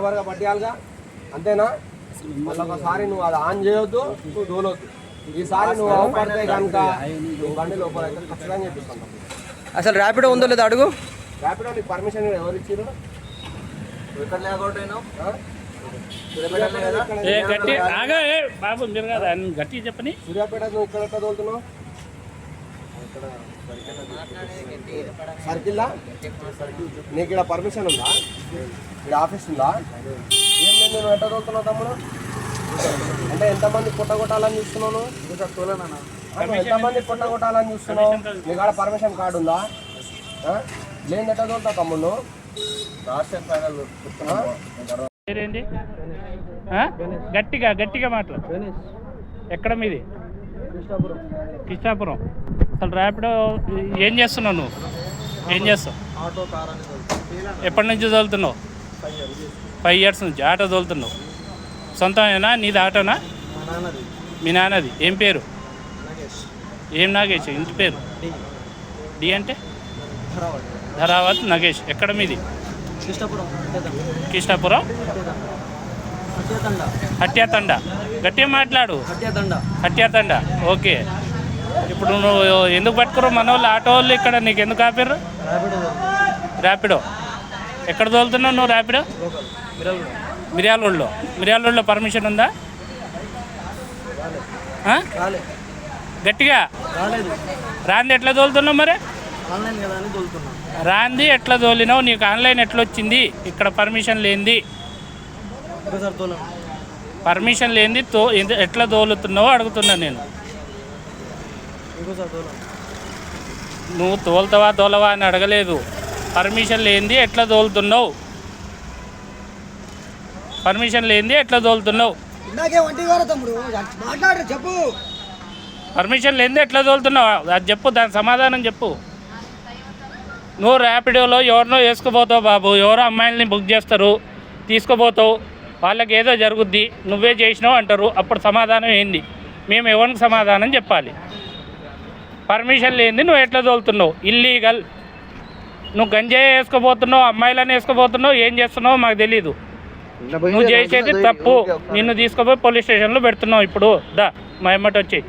బరాబర్గా పట్టేయాలిగా, అంతేనా? మళ్ళీ ఒకసారి నువ్వు అది ఆన్ చేయొద్దు, నువ్వు దోలొద్దు. ఈసారి నువ్వు అవపడితే కనుక నీ బండి లోపల అయితే ఖచ్చితంగా చెప్పిస్తాను. అసలు ర్యాపిడో ఉందో లేదో అడుగు. ర్యాపిడో నీకు పర్మిషన్ ఎవరు ఇచ్చారు? ఎక్కడ లేకపోతే బాబు మీరు కదా గట్టి చెప్పని. సూర్యాపేట నువ్వు ఇక్కడ ఎట్లా తోలుతున్నావు? సర్కిల్లా నీకు ఇక్కడ పర్మిషన్ ఉందా? ఇక్కడ ఆఫీస్ ఉందా? ఏం లేదు, నువ్వు ఎట్లా తోలుతున్నావు తమ్ముడు? అంటే ఎంతమంది పుట్టగొట్టాలని చూస్తున్నావు? ఎంతమంది పుట్టగొట్టాలని చూస్తున్నావు? నీకు ఆడ పర్మిషన్ కార్డు ఉందా? లేదు ఎట్లా తోలుతావు తమ్ముడు? పేరేంటి? గట్టిగా గట్టిగా మాట్లాడు. ఎక్కడ మీది? కృష్ణాపురం. అసలు ర్యాపిడో ఏం చేస్తున్నావు నువ్వు? ఏం చేస్తావు? ఎప్పటి నుంచి తోలుతున్నావు? 5 years నుంచి ఆటో తోలుతున్నావు. సొంతమేనా నీది ఆటోనా? మీ నాన్నది. ఏం పేరు? ఏం నాగేష్? ఇంటి పేరు? డి అంటే ధరావత్ నగేష్. ఎక్కడ మీది? కృష్ణాపురం హట్యాతండ. గట్టిగా మాట్లాడు. హట్యాతండ. ఓకే. ఇప్పుడు నువ్వు ఎందుకు పట్టుకున్నావు? మన వాళ్ళు ఆటో వాళ్ళు ఇక్కడ నీకు ఎందుకు ఆపారు? ర్యాపిడో. ఎక్కడ తోలుతున్నావు నువ్వు ర్యాపిడో? మిర్యాలూరులో పర్మిషన్ ఉందా? గట్టిగా రాంది ఎట్లా తోలుతున్నావు మరి? రాంది ఎట్లా తోలినావు? నీకు ఆన్లైన్ ఎట్లా వచ్చింది? ఇక్కడ పర్మిషన్ లేనిది ఎట్లా తోలుతున్నావో అడుగుతున్నా నేను. నువ్వు తోలవా అని అడగలేదు. పర్మిషన్ లేనిది ఎట్లా తోలుతున్నావు? పర్మిషన్ లేనిది ఎట్లా తోలుతున్నావు? పర్మిషన్ లేనిది ఎట్లా తోలుతున్నావు అది చెప్పు, దాని సమాధానం చెప్పు. నువ్వు ర్యాపిడోలో ఎవరినో వేసుకుపోతావు బాబు, ఎవరో అమ్మాయిల్ని బుక్ చేస్తారు, తీసుకుపోతావు, వాళ్ళకి ఏదో జరుగుద్ది, నువ్వే చేసినావు అంటారు. అప్పుడు సమాధానం ఏంది? మేము ఎవరికి సమాధానం చెప్పాలి? పర్మిషన్ లేనిది నువ్వు ఎట్లా తోలుతున్నావు? ఇల్లీగల్. నువ్వు గంజాయి వేసుకుపోతున్నావు, అమ్మాయిలను వేసుకుపోతున్నావు, ఏం చేస్తున్నావు మాకు తెలీదు. నువ్వు చేసేది తప్పు. నిన్ను తీసుకుపోయి పోలీస్ స్టేషన్లో పెడుతున్నావు. ఇప్పుడు దా మా ఎమ్మటి వచ్చి